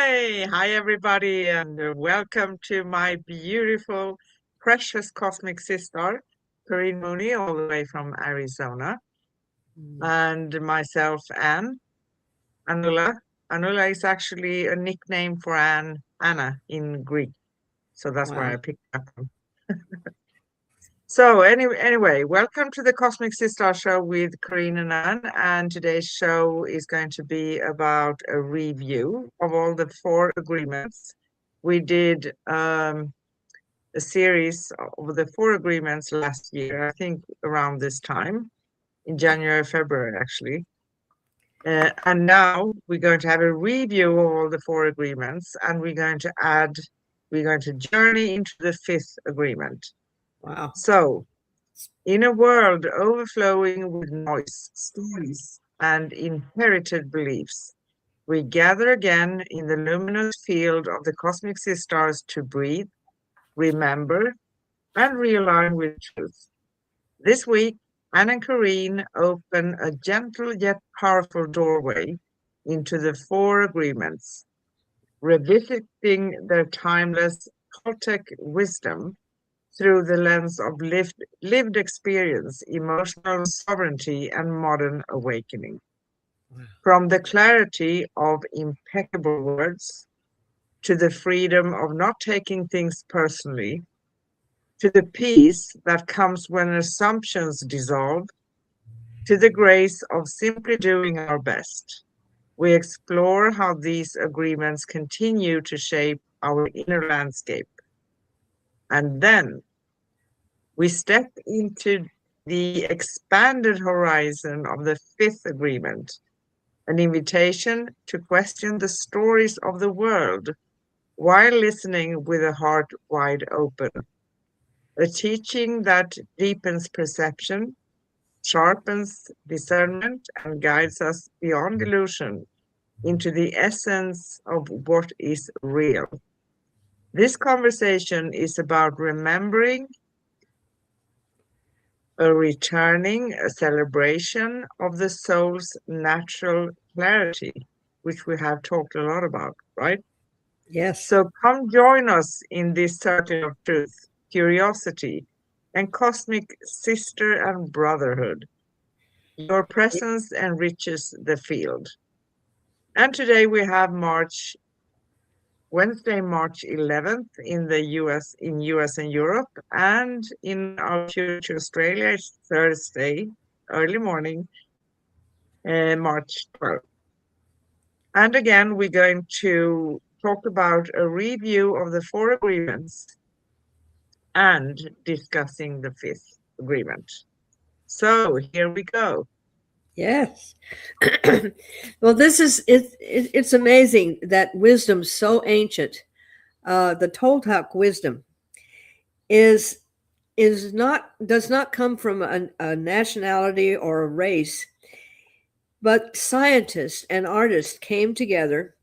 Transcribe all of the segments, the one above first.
Hi everybody, and welcome to my beautiful, precious cosmic sister, Corinne Mooney, all the way from Arizona, and myself, Anne. Anula. Anula is actually a nickname for Anna in Greek, so that's where I Wow. picked that from. So anyway, welcome to the Cosmic Sister Show with Corinne and Anne, and today's show is going to be about a review of all the 4 agreements. We did a series of the 4 agreements last year, I think around this time, in January, February, actually. And now we're going to have a review of all the 4 agreements, and we're going to journey into the 5th agreement. Wow. So, in a world overflowing with noise, stories, and inherited beliefs, we gather again in the luminous field of the cosmic Sis-Stars to breathe, remember, and realign with truth. This week, Anne and Corinne open a gentle yet powerful doorway into the 4 agreements, revisiting their timeless Toltec wisdom through the lens of lived experience, emotional sovereignty, and modern awakening. From the clarity of impeccable words to the freedom of not taking things personally, to the peace that comes when assumptions dissolve, to the grace of simply doing our best. We explore how these agreements continue to shape our inner landscape. And then we step into the expanded horizon of the 5th agreement, an invitation to question the stories of the world while listening with a heart wide open. A teaching that deepens perception, sharpens discernment, and guides us beyond illusion into the essence of what is real. This conversation is about remembering, a returning, a celebration of the soul's natural clarity, which we have talked a lot about, right? Yes. So come join us in this circle of truth, curiosity, and cosmic sister and brotherhood. Your presence enriches the field. And today we have Wednesday, March 11th in the US and Europe, and in our future Australia, it's Thursday, early morning, March 12th. And again, we're going to talk about a review of the 4 agreements and discussing the 5th agreement. So here we go. Yes. Well, this is it's amazing that wisdom so ancient, the Toltec wisdom is not does not come from a nationality or a race, but scientists and artists came together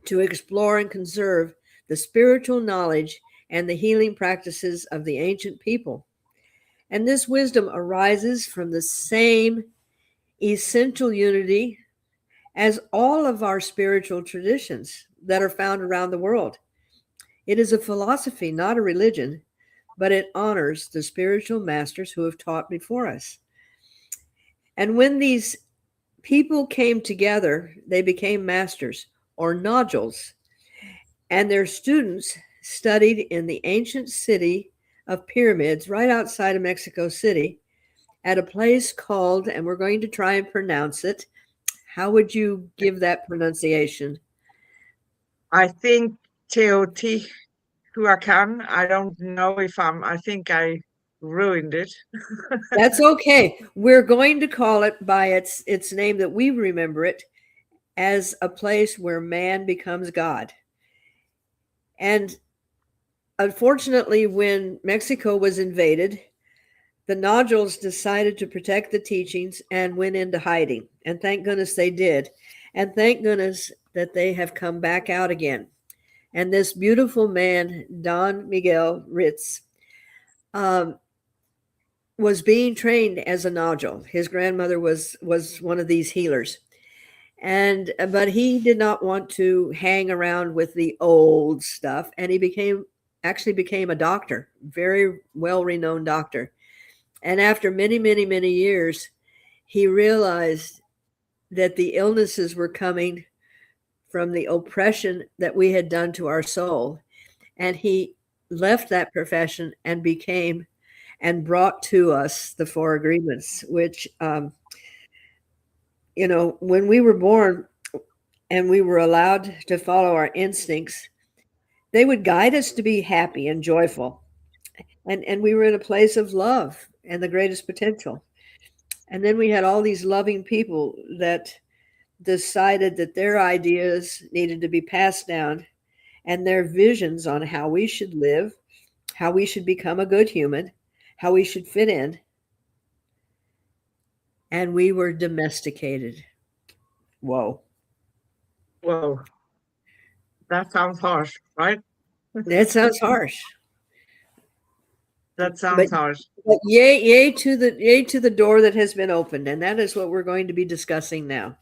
to explore and conserve the spiritual knowledge and the healing practices of the ancient people. And this wisdom arises from the same essential unity as all of our spiritual traditions that are found around the world. It is a philosophy, not a religion, but it honors the spiritual masters who have taught before us. And when these people came together, they became masters or nodules, and their students studied in the ancient city of pyramids right outside of Mexico City at a place called, and we're going to try and pronounce it. How would you give that pronunciation? I think Teotihuacan, I don't know if I think I ruined it. That's okay. We're going to call it by its name that we remember it, as a place where man becomes God. And unfortunately, when Mexico was invaded, the nodules decided to protect the teachings and went into hiding. And thank goodness they did. And thank goodness that they have come back out again. And this beautiful man, Don Miguel Ruiz, was being trained as a nodule. His grandmother was one of these healers. And but he did not want to hang around with the old stuff, and he became a doctor, very well renowned doctor. And after many, many, many years, he realized that the illnesses were coming from the oppression that we had done to our soul. And he left that profession and became and brought to us the Four Agreements, which, when we were born and we were allowed to follow our instincts, they would guide us to be happy and joyful. And we were in a place of love and the greatest potential. And then we had all these loving people that decided that their ideas needed to be passed down and their visions on how we should live, how we should become a good human, how we should fit in. And we were domesticated. Whoa. Whoa. That sounds harsh, right? That sounds harsh. That sounds But, harsh. but yay to the door that has been opened, and that is what we're going to be discussing now.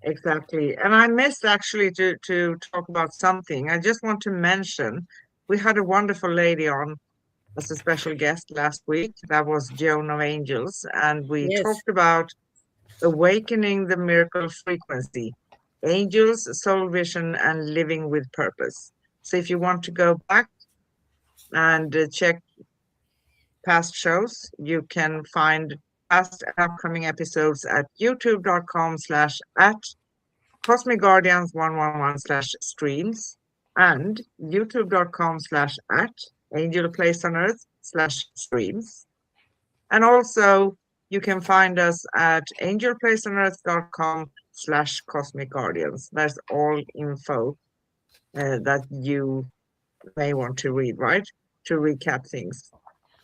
Exactly. And I missed actually to talk about something. I just want to mention we had a wonderful lady on as a special guest last week. That was Joan of Angels. And we Yes. talked about awakening the miracle frequency, angels, soul vision, and living with purpose. So if you want to go back and check past shows, you can find past and upcoming episodes at youtube.com/at Cosmic Guardians 111/streams and youtube.com/at Angel Place on Earth/streams. And also you can find us at angelplaceonearth.com/Cosmic Guardians. That's all info that you may want to read, right? To recap things.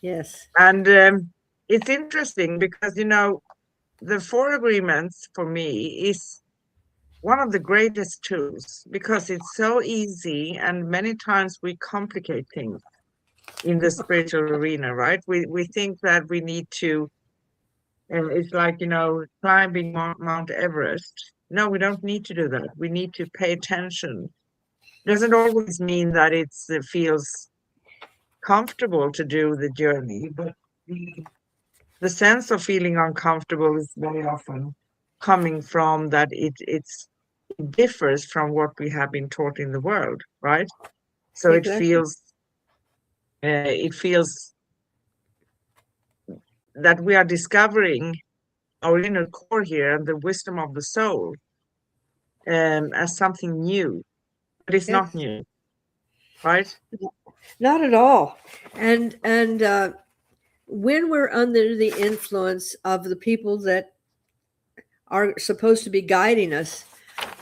Yes. And it's interesting because, the Four Agreements for me is one of the greatest tools because it's so easy and many times we complicate things in the spiritual arena, right? We think that we need to, it's like, climbing Mount Everest. No, we don't need to do that. We need to pay attention. Doesn't always mean that it feels comfortable to do the journey, but the sense of feeling uncomfortable is very often coming from that it differs from what we have been taught in the world, right? So Exactly. it feels that we are discovering our inner core here and the wisdom of the soul as something new, but it's not Yes. new, right? Not at all. And when we're under the influence of the people that are supposed to be guiding us,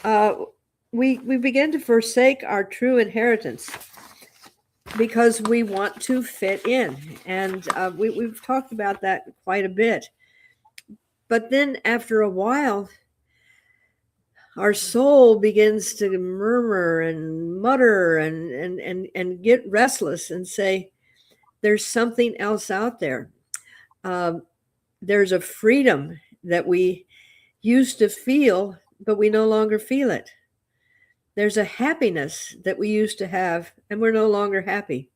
uh, we begin to forsake our true inheritance because we want to fit in, and we've talked about that quite a bit. But then after a while, our soul begins to murmur and mutter and get restless and say, there's something else out there. Um, there's a freedom that we used to feel, but we no longer feel it. There's a happiness that we used to have, and we're no longer happy.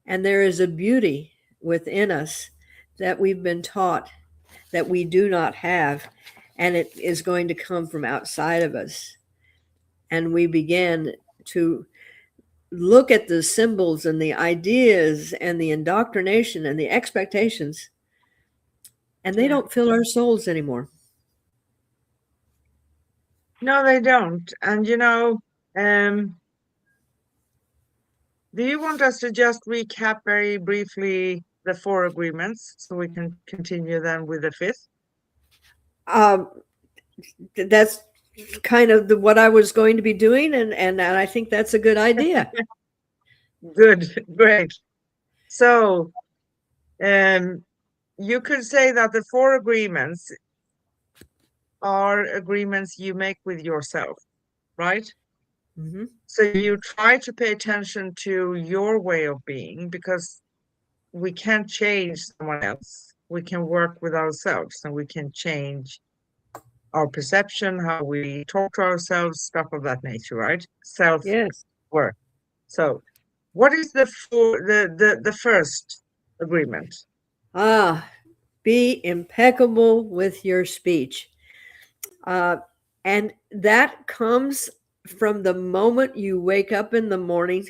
And there is a beauty within us that we've been taught that we do not have, and it is going to come from outside of us. And we begin to look at the symbols and the ideas and the indoctrination and the expectations, and they Yeah. don't fill our souls anymore. No, they don't. And do you want us to just recap very briefly the Four Agreements so we can continue then with the fifth? Um, that's kind of what I was going to be doing, and I think that's a good idea. Good, great. So you could say that the Four Agreements are agreements you make with yourself, right? Mm-hmm. So you try to pay attention to your way of being because we can't change someone else. We can work with ourselves and we can change our perception, how we talk to ourselves, stuff of that nature, right? Yes. Self-work. So, what is the first agreement? Ah, be impeccable with your speech. Uh, and that comes from the moment you wake up in the morning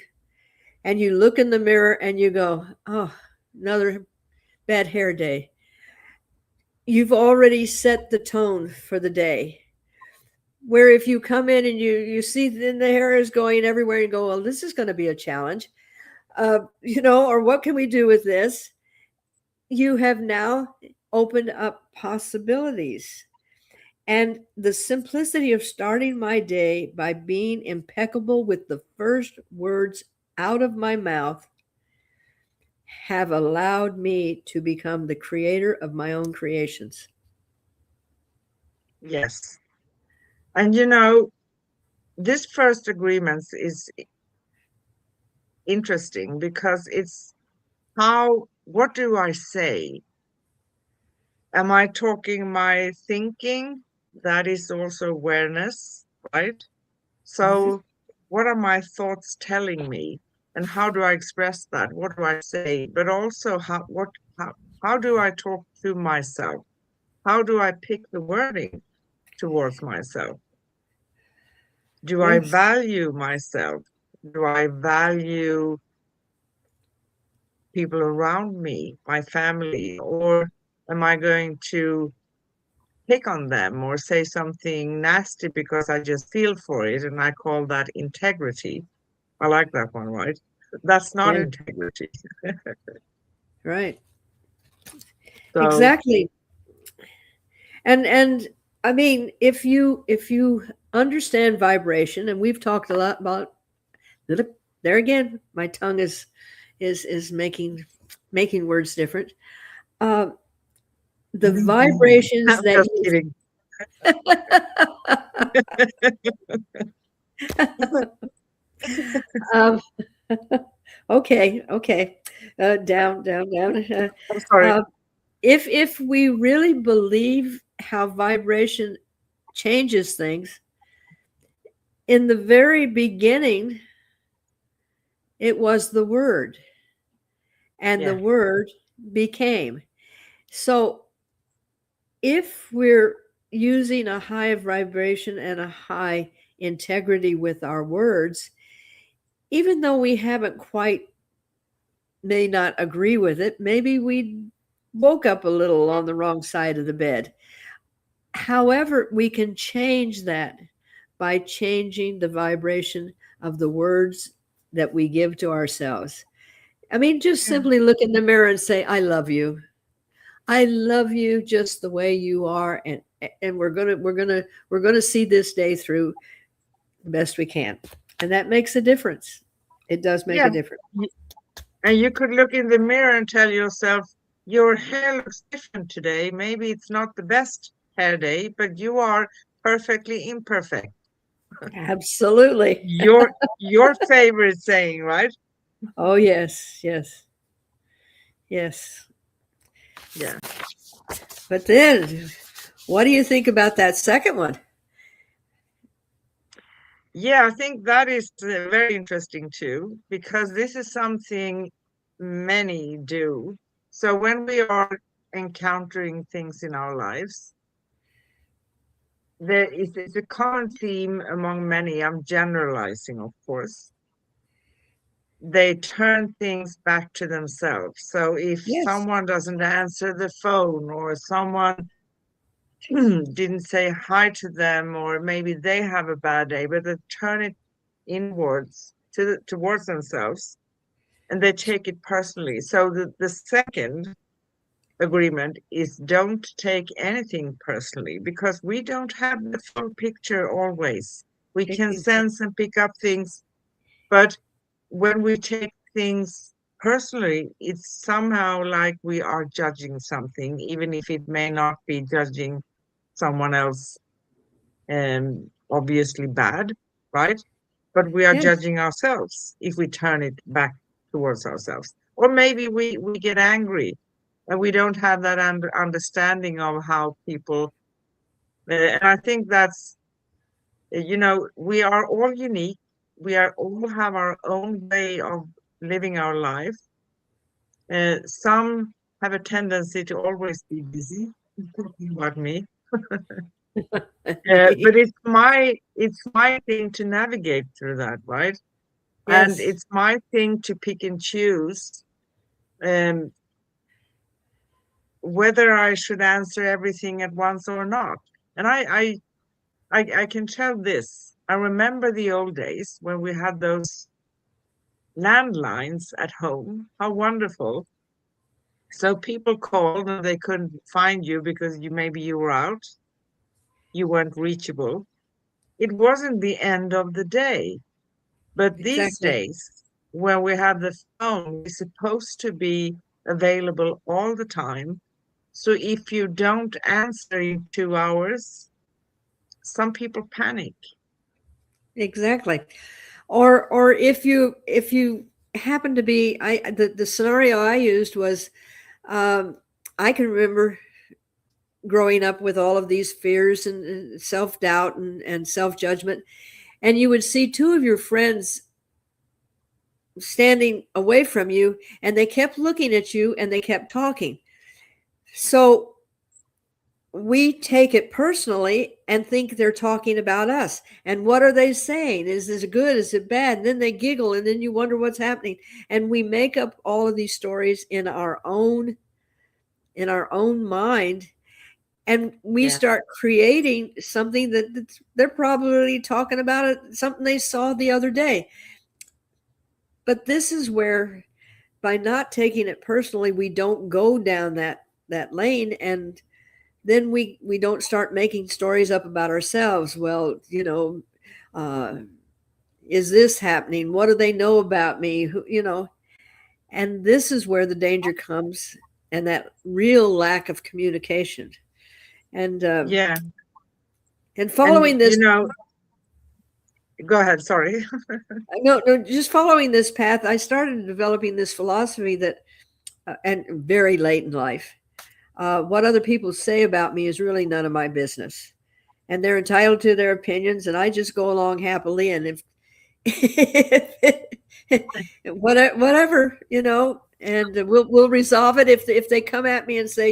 and you look in the mirror and you go, oh, another bad hair day. You've already set the tone for the day. Where if you come in and you see then the hair is going everywhere, you go, well, this is going to be a challenge, or what can we do with this? You have now opened up possibilities. And the simplicity of starting my day by being impeccable with the first words out of my mouth have allowed me to become the creator of my own creations. Yes. And this first agreement is interesting because it's what do I say? Am I talking my thinking? That is also awareness, right? Mhm. So, what are my thoughts telling me? And how do I express that? What do I say? But also, how do I talk to myself? How do I pick the wording towards myself? Do I Yes. value myself? Do I value people around me, my family, or am I going to pick on them or say something nasty because I just feel for it? And I call that integrity. I like that one, right? That's not Yeah. integrity. Right. So, Exactly. And I mean, if you understand vibration, and we've talked a lot about there again, my tongue is making words different. Uh, the vibrations I'm that just you kidding. um, okay, down. I'm sorry. Uh, if we really believe how vibration changes things, in the very beginning, it was the word, and the Yeah. word became. So if we're using a high vibration and a high integrity with our words, even though we haven't quite may not agree with it, maybe we woke up a little on the wrong side of the bed. However, we can change that by changing the vibration of the words that we give to ourselves. I mean, just Yeah. simply look in the mirror and say, I love you. I love you just the way you are, and we're gonna see this day through the best we can, and that makes a difference. It does make Yeah. a difference. And you could look in the mirror and tell yourself, your hair looks different today. Maybe it's not the best hair day, but you are perfectly imperfect. Absolutely. Your favorite saying, right? Oh yes, yes, yes. Yeah. But then, what do you think about that second one? Yeah, I think that is very interesting too, because this is something many do. So when we are encountering things in our lives, it's a common theme among many. I'm generalizing, of course. They turn things back to themselves. So if Yes, someone doesn't answer the phone or someone didn't say hi to them, or maybe they have a bad day, but they turn it inwards towards themselves and they take it personally. So the second agreement is don't take anything personally because we don't have the full picture always. We can exactly. sense and pick up things, but when we take things personally, it's somehow like we are judging something, even if it may not be judging someone else, obviously bad, right? But we are Yes, judging ourselves if we turn it back towards ourselves. Or maybe we get angry and we don't have that understanding of how people And I think that's, we are all unique. We are all have our own way of living our life. Some have a tendency to always be busy, talking about me. But it's my thing to navigate through that, right? And Yes, it's my thing to pick and choose um, whether I should answer everything at once or not. And I can tell this. I remember the old days when we had those landlines at home. How wonderful. So people called and they couldn't find you because maybe you were out, you weren't reachable. It wasn't the end of the day. But these exactly. days, when we have the phone, we're supposed to be available all the time. So if you don't answer in 2 hours, some people panic. Exactly. Or if you happen to be, the scenario I used was, um, I can remember growing up with all of these fears and self-doubt and self-judgment, and you would see two of your friends standing away from you, and they kept looking at you and they kept talking. So we take it personally and think they're talking about us. And what are they saying? Is this good? Is it bad? And then they giggle, and then you wonder what's happening. And we make up all of these stories in our own mind, and we Yeah. start creating something that they're probably talking about, something they saw the other day. But this is where, by not taking it personally, we don't go down that lane, and then we don't start making stories up about ourselves. Well, uh, is this happening? What do they know about me? And this is where the danger comes, and that real lack of communication. And Yeah. and And following this, go ahead, sorry. no, just following this path, I started developing this philosophy that, and very late in life, what other people say about me is really none of my business, and they're entitled to their opinions, and I just go along happily. And if whatever, and we'll resolve it. If they come at me and say,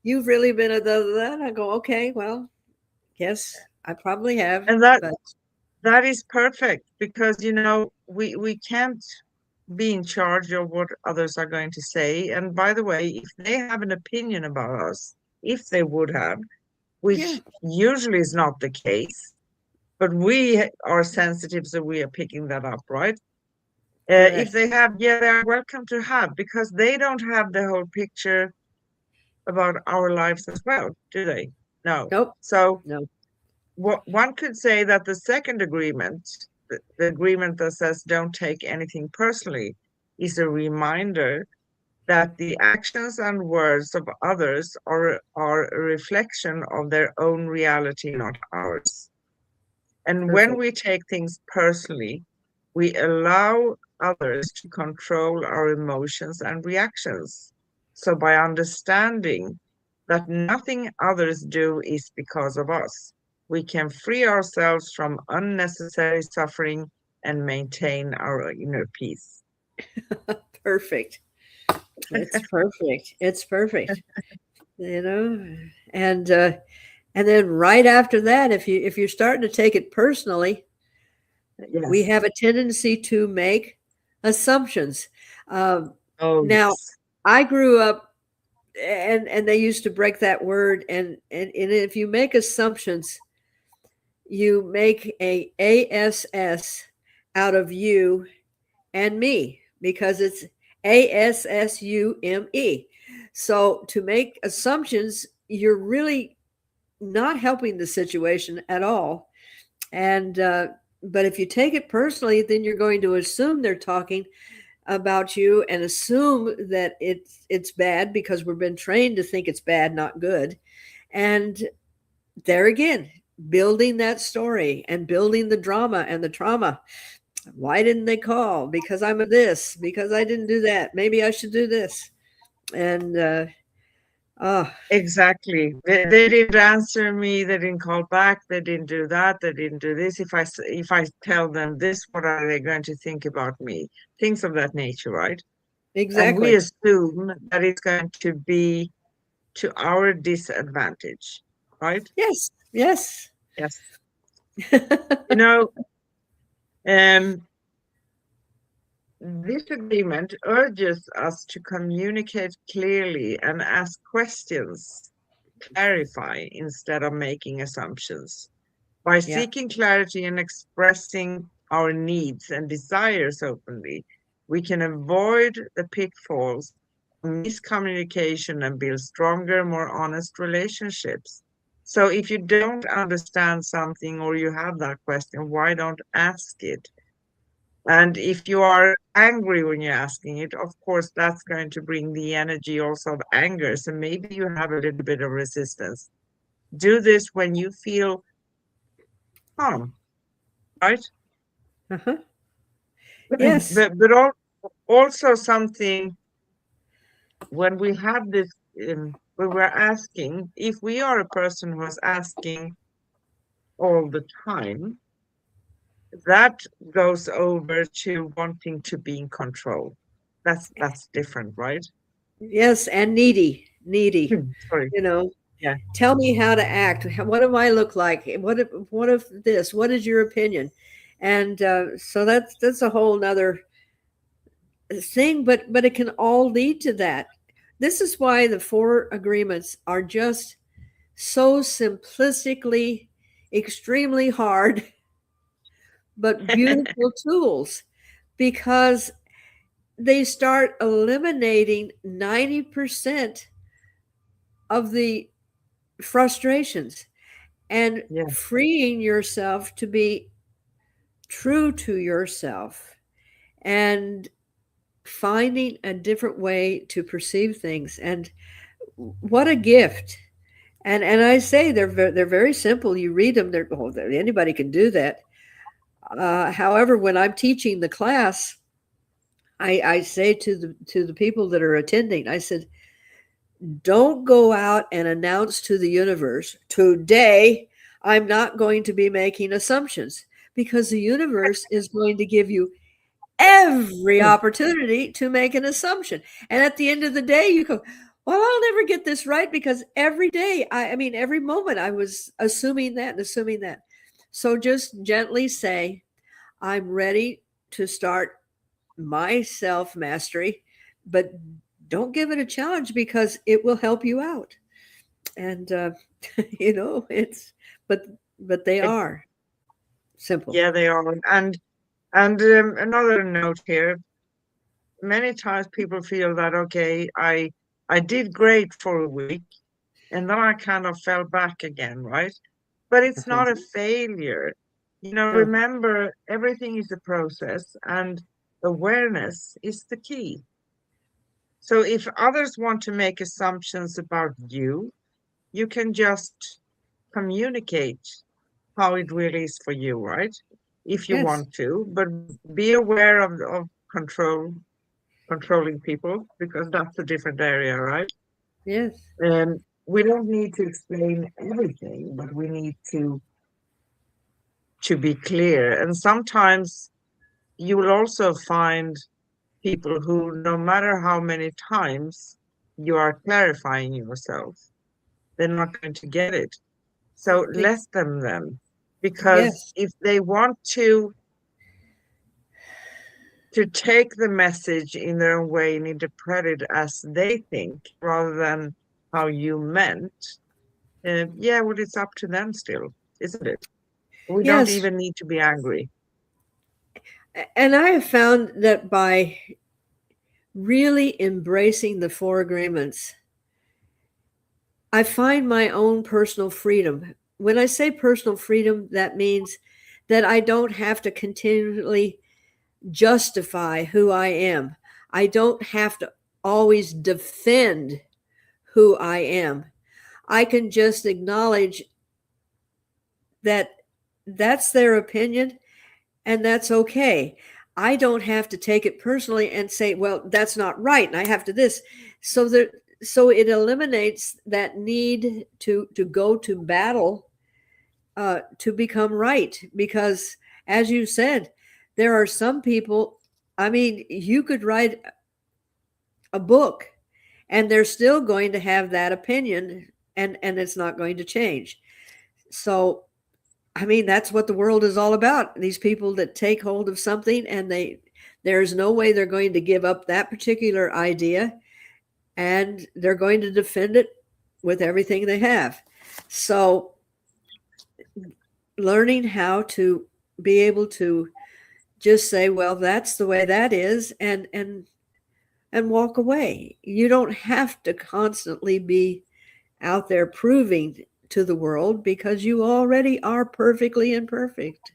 you've really been a that, I go, okay, well, yes, I probably have, And that but that is perfect because we can't be in charge of what others are going to say. And by the way, if they have an opinion about us, if they would have, yeah, which usually is not the case, but we are sensitive, so we are picking that up, right? If correct. they have, yeah, they are welcome to have because they don't have the whole picture about our lives as well, do they? No. Nope. So No. what one could say that the second agreement, the agreement that says don't take anything personally, is a reminder that the actions and words of others are a reflection of their own reality, not ours. And when Perfect. we take things personally, we allow others to control our emotions and reactions. So, by understanding that nothing others do is because of us, we can free ourselves from unnecessary suffering and maintain our inner peace. Perfect. It's perfect. It's perfect. you know and and then right after that, if you're starting to take it personally, we Yes. have a tendency to make assumptions. um, Oh, Now, yes. I grew up, and they used to break that word, and if you make assumptions, you make a ass out of you and me, because it's assume. So to make assumptions, you're really not helping the situation at all. And but if you take it personally, then you're going to assume they're talking about you, and assume that it's bad, because we've been trained to think it's bad, not good. And there again, building that story and building the drama and the trauma. Why didn't they call? Because I'm a this, because I didn't do that, maybe I should do this. And Oh, Exactly. They didn't answer me. They didn't call back. They didn't do that. They didn't do this. If I tell them this, what are they going to think about me? Things of that nature, right? And we exactly. assume that it's going to be to our disadvantage, right? Yes, yes. Yes. You know, um, this agreement urges us to communicate clearly and ask questions, clarify instead of making assumptions. By Yeah. seeking clarity and expressing our needs and desires openly, we can avoid the pitfalls of miscommunication and build stronger, more honest relationships. So, if you don't understand something or you have that question, why don't ask it? And if you are angry when you're asking it, of course, that's going to bring the energy also of anger. So maybe you have a little bit of resistance. Do this when you feel calm, right? Uh-huh. Yes. But also something when we have this, when we're asking, if we are a person who is asking all the time, that goes over to wanting to be in control. That's different, right? Yes, and needy, needy. Sorry. You know, Yeah. tell me how to act. What do I look like? What if this? What is your opinion? And so that's a whole nother thing, but it can all lead to that. This is why the four agreements are just so simplistically extremely hard but beautiful tools, because they start eliminating 90% of the frustrations and Yeah. freeing yourself to be true to yourself and finding a different way to perceive things. And what a gift. And I say they're very simple. You read them, anybody can do that. However, when I'm teaching the class, I say to the people that are attending, I said, don't go out and announce to the universe, today I'm not going to be making assumptions, because the universe is going to give you every opportunity to make an assumption. And at the end of the day, you go, well, I'll never get this right, because every day, I mean, every moment I was assuming that and assuming that. So just gently say, I'm ready to start my self mastery, but don't give it a challenge, because it will help you out. And, it's, but, but they It, are simple. yeah, they are. And another note here, many times people feel that, okay, I did great for a week and then I kind of fell back again, right? But it's Uh-huh. not a failure. No. Remember, everything is a process and awareness is the key. So if others want to make assumptions about you, you can just communicate how it really is for you, right? If you Yes. want to, but be aware of controlling people, because that's a different area, right? Yes. And we don't need to explain everything, but we need to be clear. And sometimes you will also find people who, no matter how many times you are clarifying yourself, they're not going to get it. So let them then, because Yes. if they want to take the message in their own way and interpret it as they think rather than how you meant, yeah, well, it's up to them still, isn't it? We don't Yes. even need to be angry. And I have found that by really embracing the four agreements, I find my own personal freedom. When I say personal freedom, that means that I don't have to continually justify who I am. I don't have to always defend who I am. I can just acknowledge that that's their opinion and that's okay. I don't have to take it personally and say, well, that's not right. And I have to this. So so it eliminates that need to go to battle to become right. Because, as you said, there are some people, I mean, you could write a book and they're still going to have that opinion, and it's not going to change. So, I mean, that's what the world is all about. These people that take hold of something and there's no way they're going to give up that particular idea, and they're going to defend it with everything they have. So, learning how to be able to just say, well, that's the way that is, and walk away. You don't have to constantly be out there proving to the world, because you already are perfectly imperfect.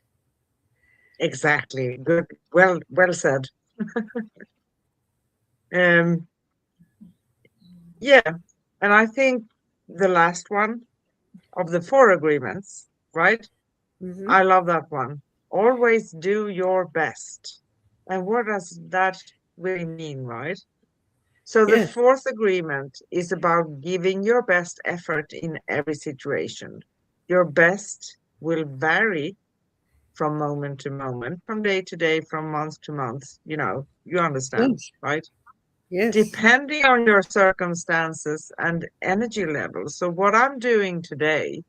Exactly. Good. Well said. Um, yeah. And I think the last one of the four agreements, right? Mm-hmm. I love that one. Always do your best. And what does that really mean, right? So the Yes. fourth agreement is about giving your best effort in every situation. Your best will vary from moment to moment, from day to day, from month to month. You understand, Yes. right? Yes. Depending on your circumstances and energy levels. So what I'm doing today,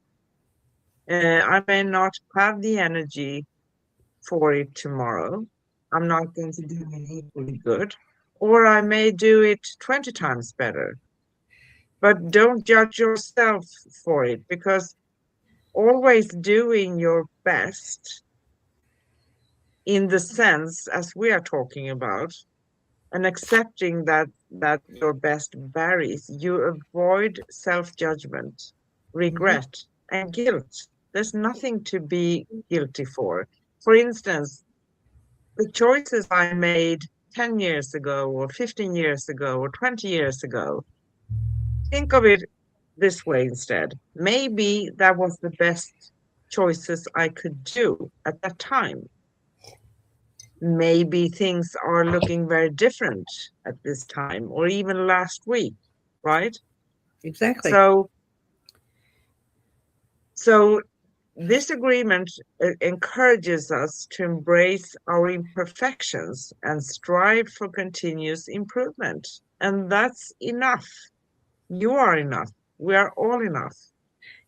I may not have the energy for it tomorrow. I'm not going to do it equally good, or I may do it 20 times better. But don't judge yourself for it, because always doing your best in the sense as we are talking about, and accepting that your best varies, you avoid self-judgment, Mm-hmm. regret, and guilt. There's nothing to be guilty for. For instance, the choices I made 10 years ago, or 15 years ago, or 20 years ago, think of it this way instead. Maybe that was the best choices I could do at that time. Maybe things are looking very different at this time, or even last week, right? Exactly. So, so this agreement encourages us to embrace our imperfections and strive for continuous improvement. And that's enough. You are enough. We are all enough,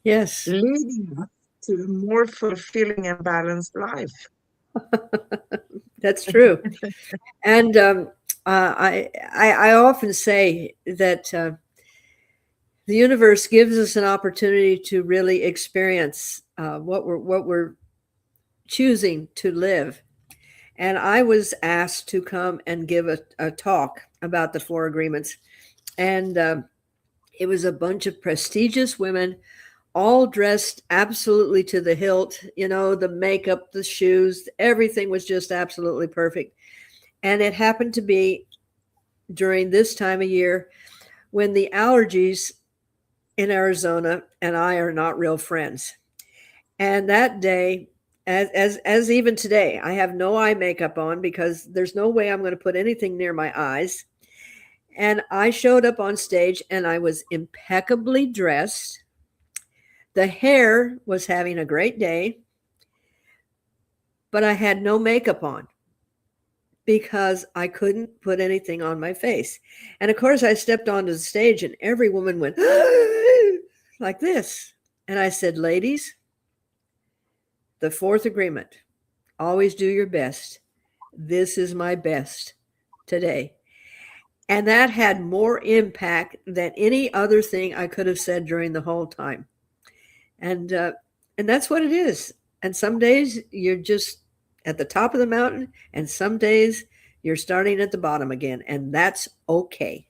Yes. leading us to a more fulfilling and balanced life. That's true. And I often say that the universe gives us an opportunity to really experience what we're choosing to live. And I was asked to come and give a talk about the four agreements, and it was a bunch of prestigious women, all dressed absolutely to the hilt. The makeup, the shoes, everything was just absolutely perfect. And it happened to be during this time of year when the allergies in Arizona and I are not real friends. And that day, as even today, I have no eye makeup on because there's no way I'm going to put anything near my eyes. And I showed up on stage and I was impeccably dressed. The hair was having a great day, but I had no makeup on because I couldn't put anything on my face. And of course, I stepped onto the stage and every woman went like this. And I said, ladies, the fourth agreement, always do your best. This is my best today. And that had more impact than any other thing I could have said during the whole time. And and that's what it is. And some days you're just at the top of the mountain, and some days you're starting at the bottom again, and that's okay.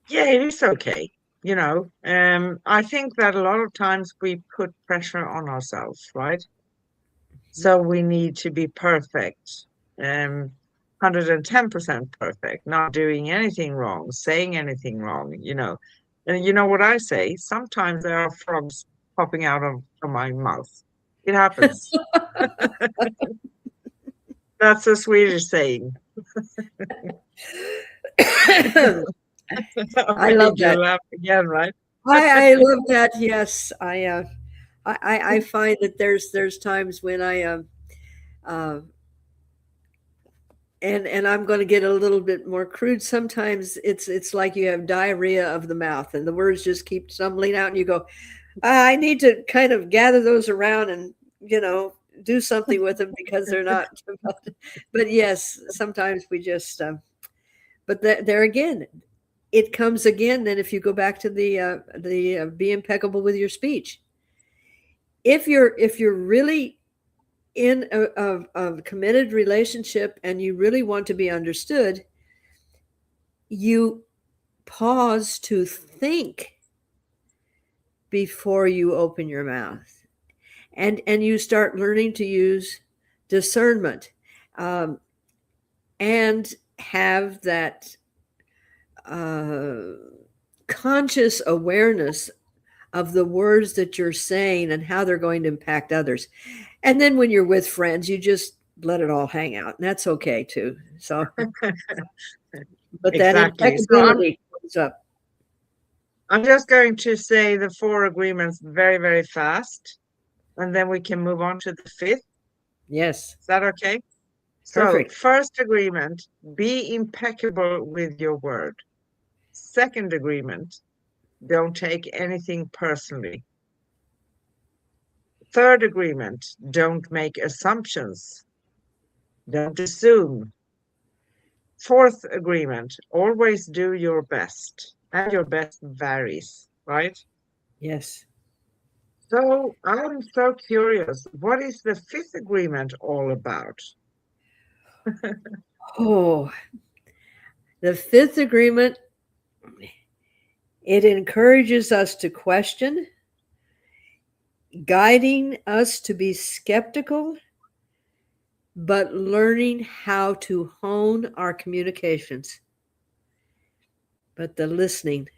Yeah, it is okay. I think that a lot of times we put pressure on ourselves, right? So we need to be perfect, 110% perfect, not doing anything wrong, saying anything wrong. And you know what I say? Sometimes there are frogs popping out of my mouth. It happens. That's a Swedish saying. I Made love you that. laugh again, right? I love that. Yes, I find that there's times when uh, and I'm going to get a little bit more crude. Sometimes it's like you have diarrhea of the mouth, and the words just keep stumbling out, and you go, I need to kind of gather those around and do something with them because they're not. But yes, sometimes we just. But there again, it comes again. Then if you go back to the be impeccable with your speech, if you're really in a committed relationship and you really want to be understood, you pause to think before you open your mouth, and you start learning to use discernment, um, and have that uh, conscious awareness of the words that you're saying and how they're going to impact others. And then when you're with friends, you just let it all hang out, and that's okay too. So, but that Exactly. So impeccability comes up. I'm just going to say the four agreements very, very fast, and then we can move on to the fifth. Yes, Is that okay? So, perfect. first agreement, be impeccable with your word. Second agreement, don't take anything personally. Third agreement, don't make assumptions. Don't assume. Fourth agreement, always do your best. And your best varies, right? Yes. So I'm so curious, what is the fifth agreement all about? Oh, the fifth agreement, it encourages us to question, guiding us to be skeptical, but learning how to hone our communications. But the listening,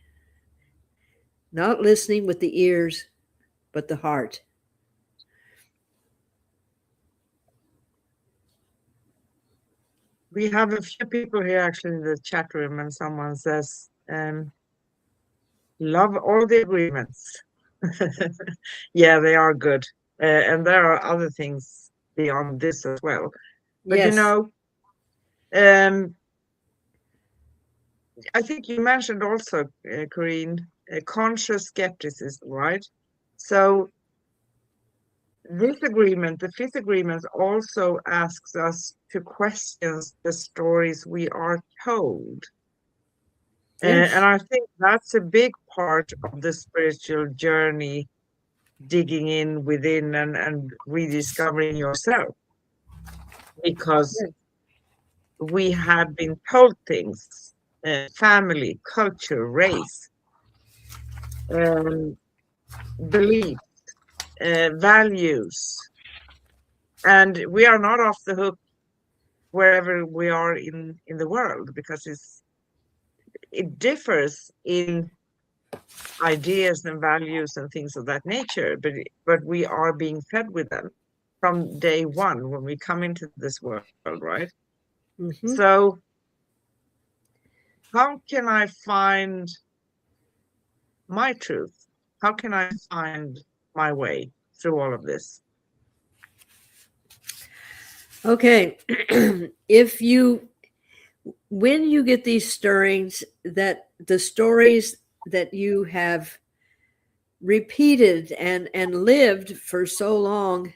not listening with the ears, but the heart. We have a few people here actually in the chat room, and someone says, love all the agreements. Yeah, they are good. And there are other things beyond this as well. But Yes. um, I think you mentioned also, Corinne, conscious skepticism, right? So this agreement, the fifth agreement, also asks us to question the stories we are told. And Yes. I think that's a big part of the spiritual journey, digging in within and rediscovering yourself, because Yes. we have been told things, family, culture, race, um, beliefs, values, and we are not off the hook wherever we are in the world, because it differs in ideas and values and things of that nature, but we are being fed with them from day one when we come into this world, right? Mm-hmm. So how can I find my truth? How can I find my way through all of this? Okay. If you, when you get these stirrings, that the stories that you have repeated and lived for so long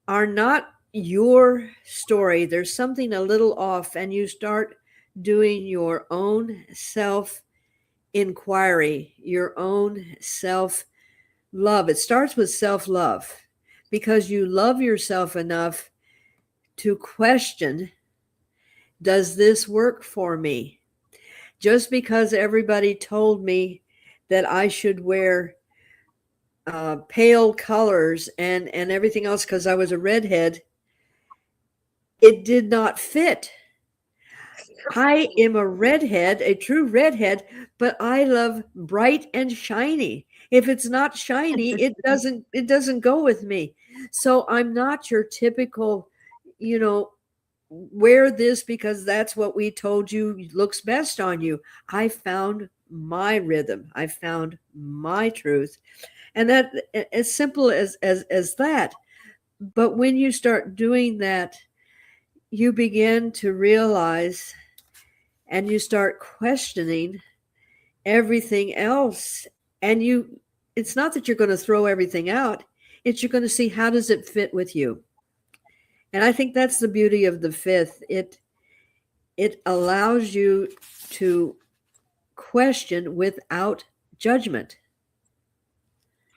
are not your story, there's something a little off, and you start doing your own self inquiry, your own self love. It starts with self love because you love yourself enough to question, does this work for me? Just because everybody told me that I should wear pale colors and everything else because I was a redhead, it did not fit. I am a redhead, a true redhead, but I love bright and shiny. If it's not shiny, it doesn't go with me. So I'm not your typical, you know, wear this because that's what we told you looks best on you. I found my rhythm. I found my truth. And that, as simple as that. But when you start doing that, you begin to realize and you start questioning everything else. And it's not that you're going to throw everything out, it's you're going to see how does it fit with you. And I think that's the beauty of the fifth. It allows you to question without judgment.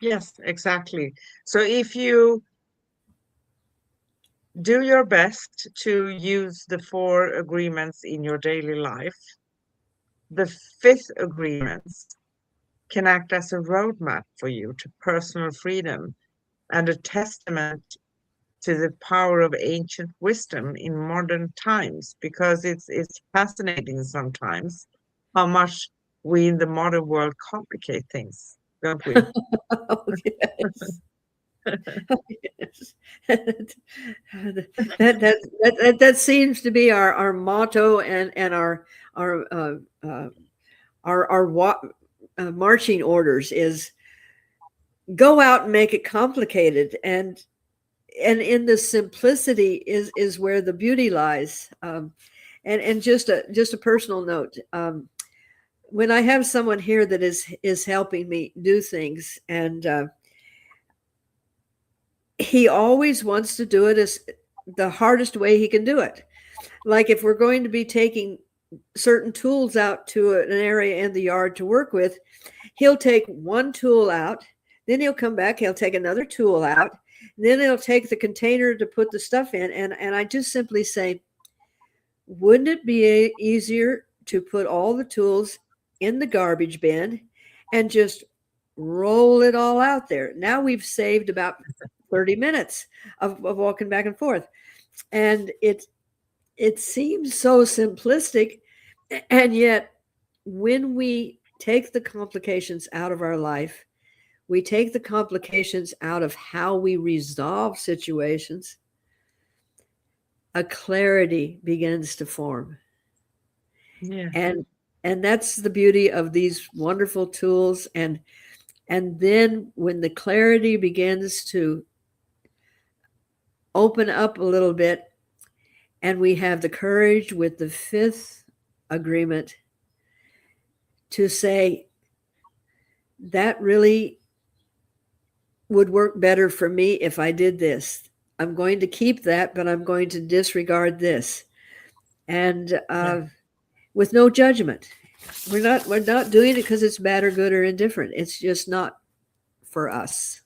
Yes, exactly. So if you do your best to use the four agreements in your daily life, the fifth agreements can act as a roadmap for you to personal freedom and a testament to the power of ancient wisdom in modern times, because it's fascinating sometimes how much we in the modern world complicate things, don't we? Oh, yes. Oh, yes. That seems to be our motto and our marching orders is go out and make it complicated, and in the simplicity is where the beauty lies. And just a personal note, when I have someone here that is helping me do things, and he always wants to do it as the hardest way he can do it. Like if we're going to be taking certain tools out to an area in the yard to work with, he'll take one tool out, then he'll come back, he'll take another tool out, then he'll take the container to put the stuff in. And I just simply say, wouldn't it be easier to put all the tools in the garbage bin and just roll it all out there? Now we've saved about 30 minutes of walking back and forth. And it seems so simplistic. And yet, when we take the complications out of our life, we take the complications out of how we resolve situations, a clarity begins to form. Yeah. And that's the beauty of these wonderful tools. And then when the clarity begins to open up a little bit, and we have the courage with the fifth agreement to say, that really would work better for me if I did this. I'm going to keep that, but I'm going to disregard this. And with no judgment. We're not doing it because it's bad or good or indifferent. It's just not for us.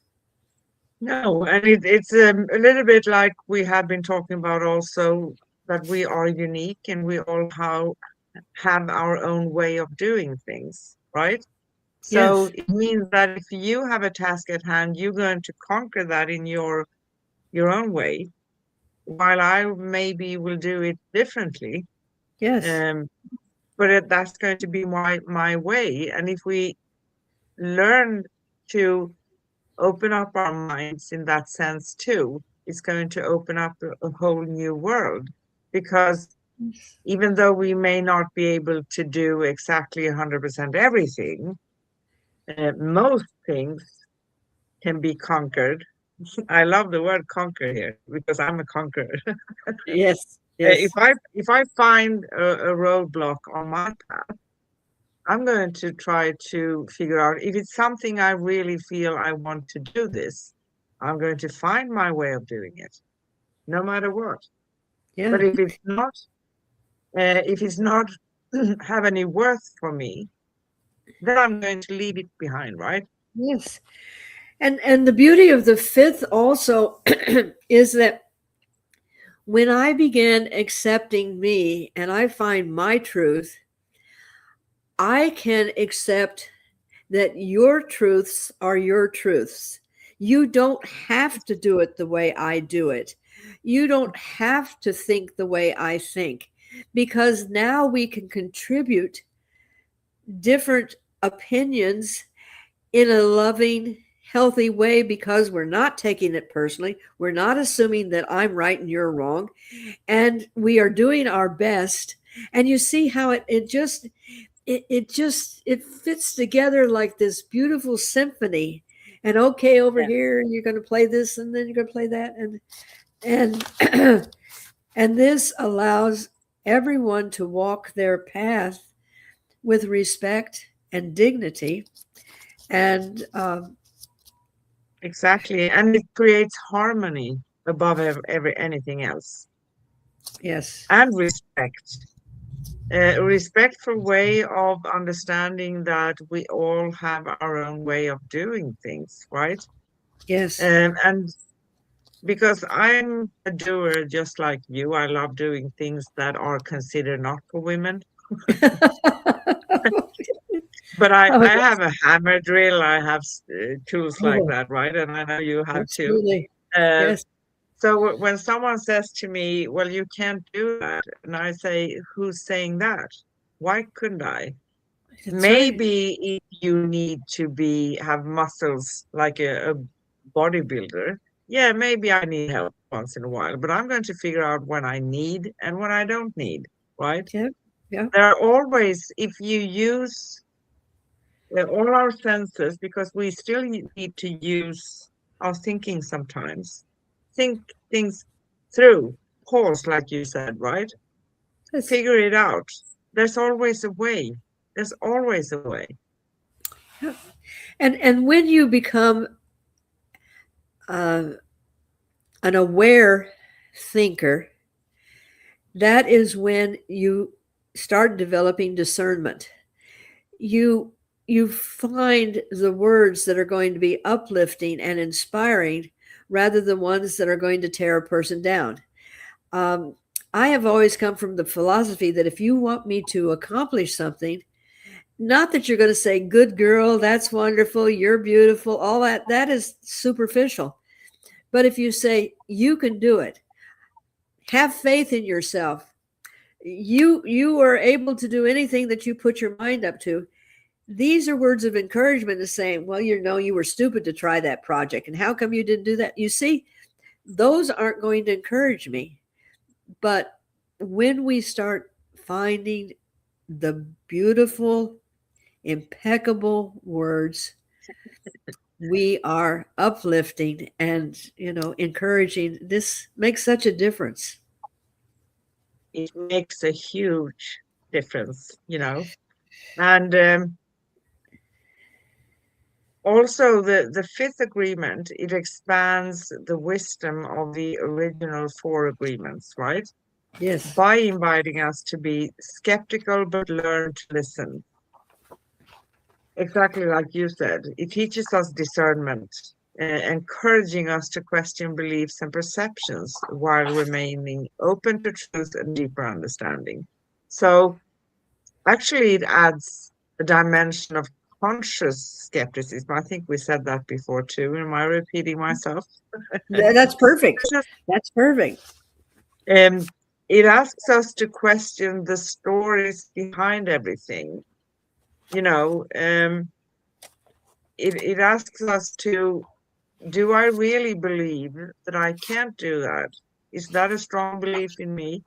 No, and it's a little bit like we have been talking about also, that we are unique and we all have our own way of doing things, right? So Yes. it means that if you have a task at hand, you're going to conquer that in your own way, while I maybe will do it differently. Yes. Um, but that's going to be my way. And if we learn to open up our minds in that sense too, it's going to open up a whole new world. Because even though we may not be able to do exactly 100% everything, most things can be conquered. I love the word conquer here because I'm a conqueror. Yes. If Yes. I find a roadblock on my path, I'm going to try to figure out if it's something I really feel I want to do this. I'm going to find my way of doing it, no matter what. But Yeah. if it's not have any worth for me, then I'm going to leave it behind, right? Yes. And the beauty of the fifth also is that when I begin accepting me and I find my truth, I can accept that your truths are your truths. You don't have to do it the way I do it. You don't have to think the way I think, because now we can contribute different opinions in a loving, healthy way because we're not taking it personally. We're not assuming that I'm right and you're wrong. And we are doing our best. And you see how it fits together like this beautiful symphony. And okay, over Yeah, here you're going to play this and then you're going to play that. And and this allows everyone to walk their path with respect and dignity. And exactly. And it creates harmony above anything else. yes, And respect. Respectful way of understanding that we all have our own way of doing things, right? yes. And because I'm a doer just like you, I love doing things that are considered not for women. But Oh, I yes. have a hammer drill, I have tools like Oh, that, right? And I know you have too. absolutely. Uh, Yes, so when someone says to me, well, you can't do that, and I say, who's saying that? Why couldn't I? that's right. Maybe if you need to have muscles like a bodybuilder, yeah, maybe I need help once in a while, but I'm going to figure out when I need and when I don't need, right? Yeah, yeah. There are always, if you use all our senses, because we still need to use our thinking sometimes, think things through, pause, like you said, right? That's, Figure it out. There's always a way. There's always a way. yeah. And when you become uh, an aware thinker, that is when you start developing discernment. You you find the words that are going to be uplifting and inspiring rather than ones that are going to tear a person down. Um, I have always come from the philosophy that if you want me to accomplish something, not that you're going to say, good girl, that's wonderful, you're beautiful, all that is superficial. But if you say, you can do it, have faith in yourself, you are able to do anything that you put your mind up to. These are words of encouragement to saying, well, you were stupid to try that project. And how come you didn't do that? You see, those aren't going to encourage me. But when we start finding the beautiful, impeccable words, we are uplifting and, encouraging. This makes such a difference. It makes a huge difference, you know. And also the fifth agreement, it expands the wisdom of the original four agreements, right? Yes, By inviting us to be skeptical but learn to listen. Exactly like you said, it teaches us discernment, encouraging us to question beliefs and perceptions while remaining open to truth and deeper understanding. So actually, it adds a dimension of conscious skepticism. I think we said that before too. Am I repeating myself? that's perfect. Just, That's perfect. um, it asks us to question the stories behind everything. You know, it asks us to, do I really believe that I can't do that? Is that a strong belief in me?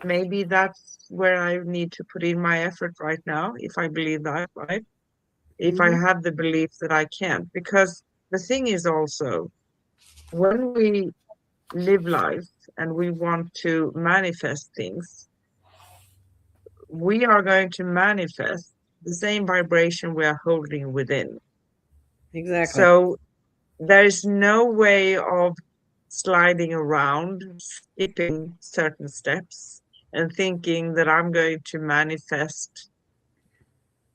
Maybe that's where I need to put in my effort right now, if I believe that, right? If I Hmm. have the belief that I can't. Because the thing is also, when we live life and we want to manifest things, we are going to manifest the same vibration we are holding within. Exactly. So there is no way of sliding around, skipping certain steps, and thinking that I'm going to manifest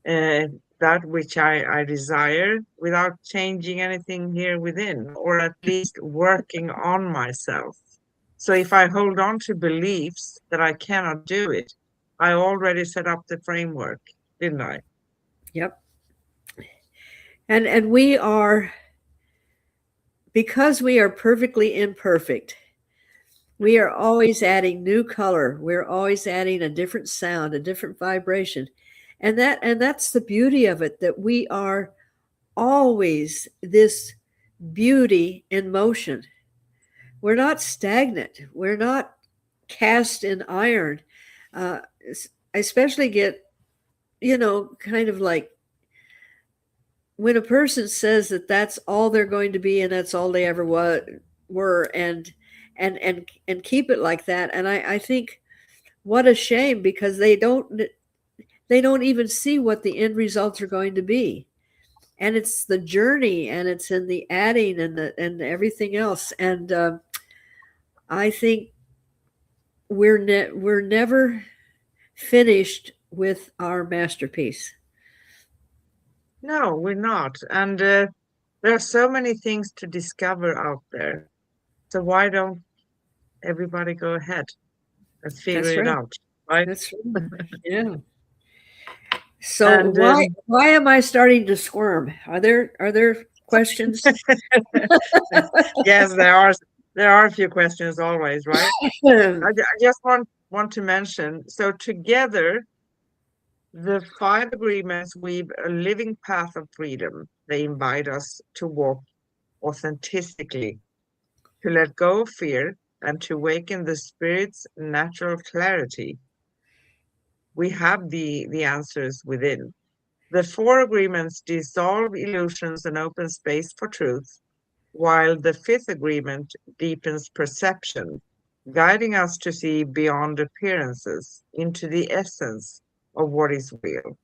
uh, that which I desire without changing anything here within, or at least working on myself. So if I hold on to beliefs that I cannot do it, I already set up the framework, didn't I? Yep. And we are, because we are perfectly imperfect, we are always adding new color. We're always adding a different sound, a different vibration. And that's the beauty of it, that we are always this beauty in motion. We're not stagnant. We're not cast in iron. Uh, I especially get, kind of like when a person says that that's all they're going to be and that's all they ever were, and keep it like that. And I think what a shame, because they don't even see what the end results are going to be. And it's the journey, and it's in the adding and everything else. And I think we're never finished with our masterpiece. No, we're not. And there are so many things to discover out there. So why don't everybody go ahead and figure That's it right. out, right? That's right. Yeah. So And why am I starting to squirm? Are there questions? yes, there are a few questions always, right? I just want to mention, so together, the five agreements weave a living path of freedom. They invite us to walk authentically, to let go of fear, and to awaken the spirit's natural clarity. We have the answers within. The four agreements dissolve illusions and open space for truth, while the fifth agreement deepens perception, guiding us to see beyond appearances into the essence of what is real.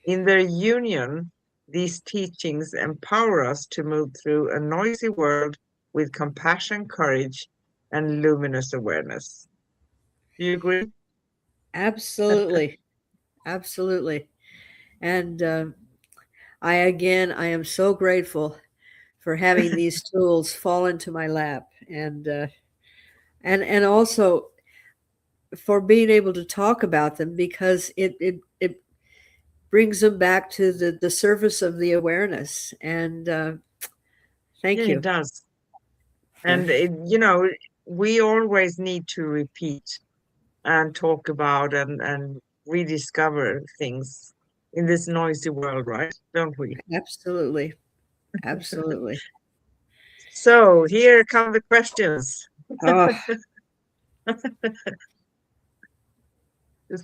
In their union, these teachings empower us to move through a noisy world with compassion, courage, and luminous awareness. Do you agree? Absolutely. Absolutely. And I am so grateful for having these tools fall into my lap, and also for being able to talk about them, because it brings them back to the surface of the awareness. And Yeah, thank it you does. for And, we always need to repeat and talk about and rediscover things in this noisy world, right? Don't we? absolutely, absolutely. So here come the questions. Oh,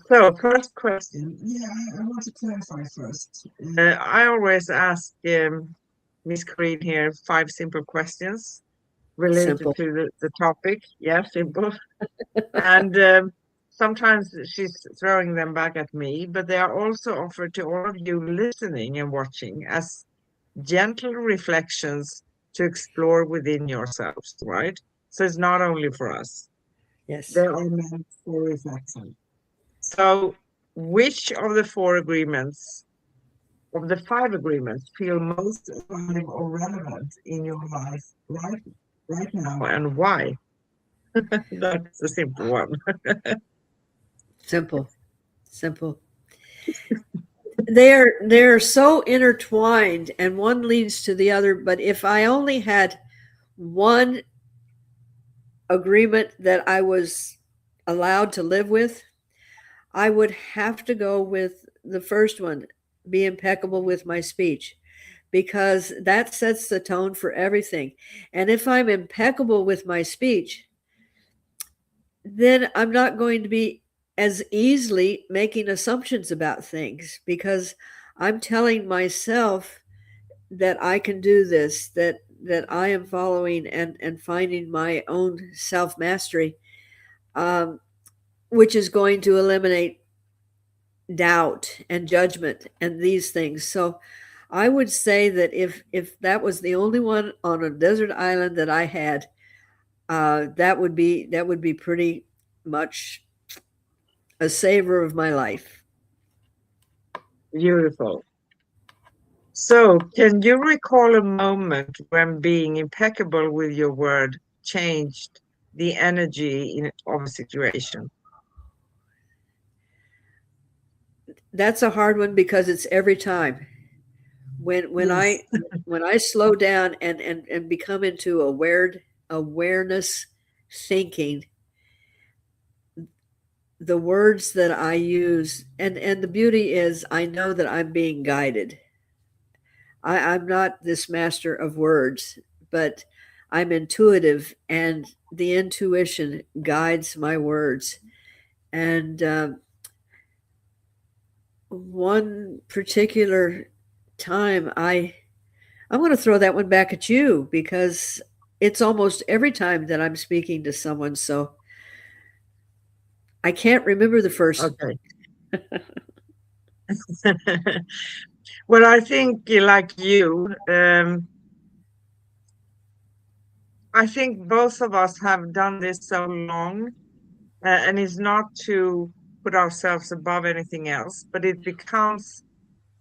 So first question. Yeah, I want to clarify first. I always ask Miss Green here five simple questions related simple. to the topic. Yeah, simple. And sometimes she's throwing them back at me, but they are also offered to all of you listening and watching as gentle reflections to explore within yourselves, right? So it's not only for us, they Yes. are meant for reflection. So, which of the four agreements, of the five agreements, feel most alive or relevant in your life right now, and why? That's a simple one. Simple. Simple. They're so intertwined, and one leads to the other. But if I only had one agreement that I was allowed to live with, I would have to go with the first one, be impeccable with my speech, because that sets the tone for everything. And if I'm impeccable with my speech, then I'm not going to be as easily making assumptions about things, because I'm telling myself that I can do this, that I am following and finding my own self mastery, um, which is going to eliminate doubt and judgment and these things. So I would say that if that was the only one on a desert island that I had, that would be pretty much a savor of my life. Beautiful. So, can you recall a moment when being impeccable with your word changed the energy of a situation? That's a hard one, because it's every time when Yes. I slow down and become into awareness thinking, the words that I use, and the beauty is I know that I'm being guided. I'm not this master of words, but I'm intuitive, and the intuition guides my words. And one particular time, I'm going to throw that one back at you because it's almost every time that I'm speaking to someone. So I can't remember the first. Okay. Well, I think like you, I think both of us have done this so long, and it's not to put ourselves above anything else, but it becomes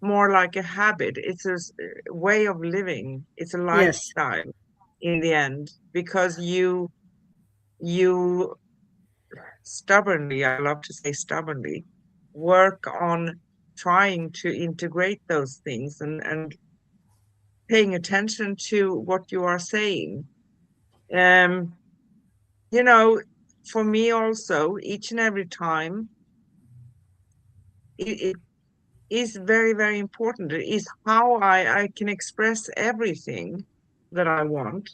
more like a habit. It's a way of living. It's a Yes, lifestyle in the end, because you stubbornly, I love to say stubbornly, work on trying to integrate those things and paying attention to what you are saying. Um, you know, for me also, each and every time, it is very, very important. It is how I can express everything that I want,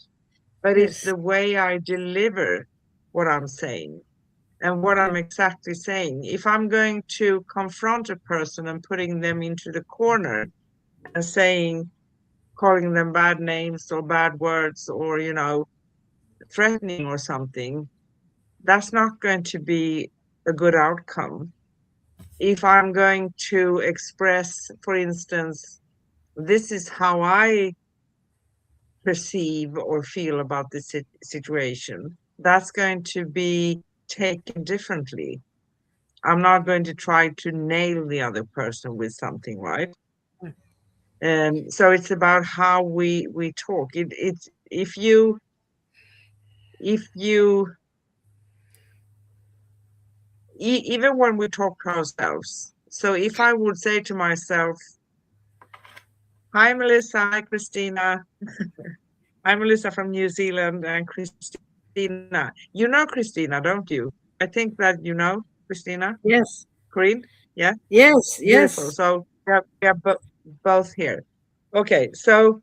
but it's yes, the way I deliver what I'm saying and what yeah, I'm exactly saying. If I'm going to confront a person and putting them into the corner and saying, calling them bad names or bad words or, threatening or something, that's not going to be a good outcome. If I'm going to express, for instance, this is how I perceive or feel about this situation, that's going to be taken differently. I'm not going to try to nail the other person with something, right? So it's about how we talk. It's if you even when we talk to ourselves. So if I would say to myself, "Hi Melissa, hi Christina, I'm Melissa from New Zealand, and Christina, you know Christina, don't you? I think that you know Christina, yes, Corinne, yeah, yes, beautiful. yes. So we are both here. Okay, so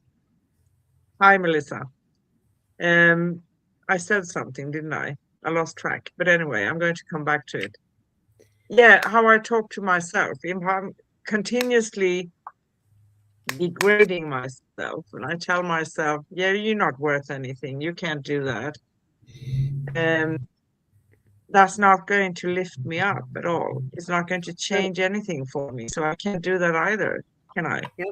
hi Melissa. Um, I said something, didn't I? I lost track, but anyway, I'm going to come back to it. Yeah, how I talk to myself. If I'm continuously degrading myself, and I tell myself, "Yeah, you're not worth anything. You can't do that." Um, that's not going to lift me up at all. It's not going to Right. change anything for me. So I can't do that either, can I? Yep.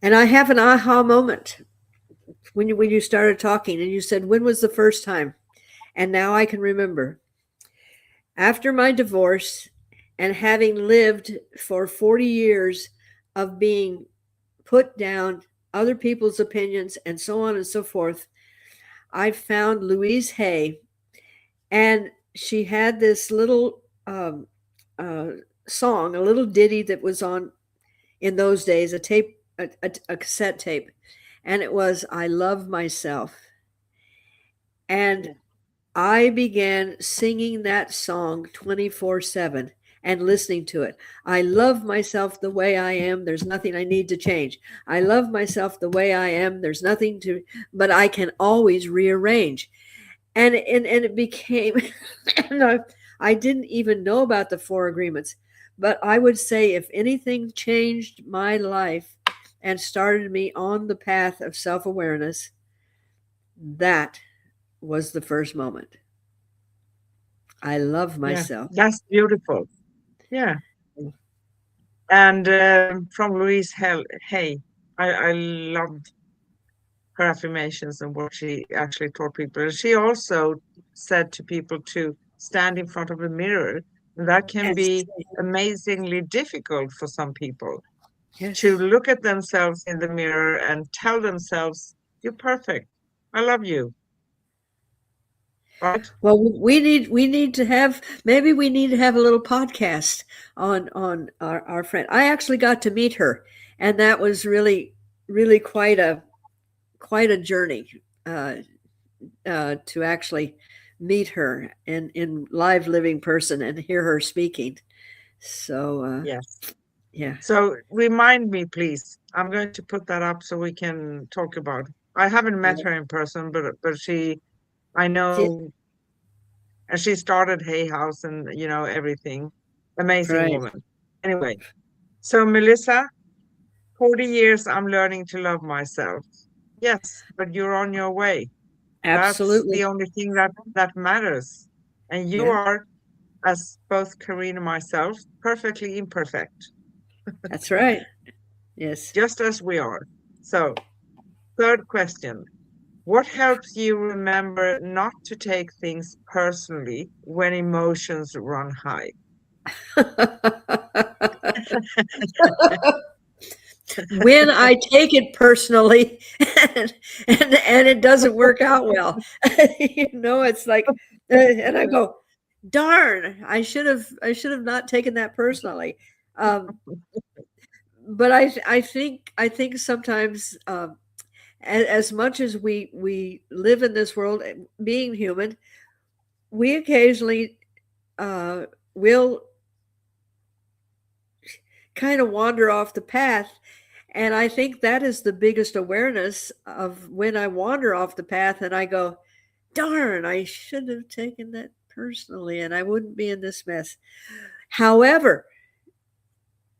And I have an aha moment when you started talking and you said, "When was the first time?" And now I can remember. After my divorce and having lived for 40 years of being put down, other people's opinions, and so on and so forth, I found Louise Hay, and she had this little uh, song, a little ditty that was on in those days, a tape, a cassette tape, and it was "I Love Myself." And Yeah. I began singing that song 24/7 and listening to it. I love myself the way I am. There's nothing I need to change. I love myself the way I am. There's nothing to, but I can always rearrange. And it became, and I didn't even know about the four agreements, but I would say if anything changed my life and started me on the path of self awareness, that was the first moment. I love Yeah, myself. that's beautiful. Yeah. And from Louise Hay, I loved her affirmations and what she actually taught people. And she also said to people to stand in front of a mirror. And that can Yes. be amazingly difficult for some people to Yes. look at themselves in the mirror and tell themselves, "You're perfect. I love you." Right? Well, we need to have, maybe we need to have a little podcast on our friend. I actually got to meet her, and that was really quite a journey uh, to actually meet her in live living person and hear her speaking. So Yes. Yeah. So remind me, please. I'm going to put that up so we can talk about. I haven't met her in person, but I Yeah. know, and she started Hay House and everything. Amazing Right. woman. Anyway, so Melissa, 40 years I'm learning to love myself. Yes, but you're on your way. That's Absolutely. the only thing that matters. And you Yeah. are, as both Karina and myself, perfectly imperfect, That's right. Yes. just as we are. So, third question. What helps you remember not to take things personally when emotions run high? When I take it personally and it doesn't work out well, it's like, and I go, darn, I should have not taken that personally. Um, but I think sometimes, as much as we live in this world, being human, we occasionally will kind of wander off the path. And I think that is the biggest awareness of when I wander off the path and I go, darn, I should have taken that personally and I wouldn't be in this mess. However,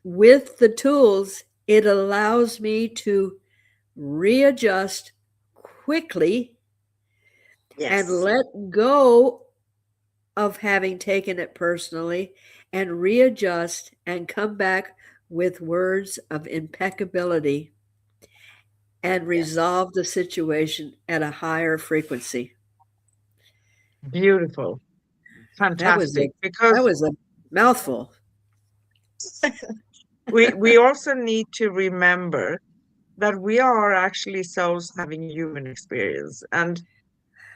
with the tools, it allows me to readjust quickly and Yes, let go of having taken it personally and readjust and come back with words of impeccability and yes. resolve the situation at a higher frequency. Beautiful. That was a Fantastic. that Because was a mouthful. we also need to remember that we are actually souls having a human experience. And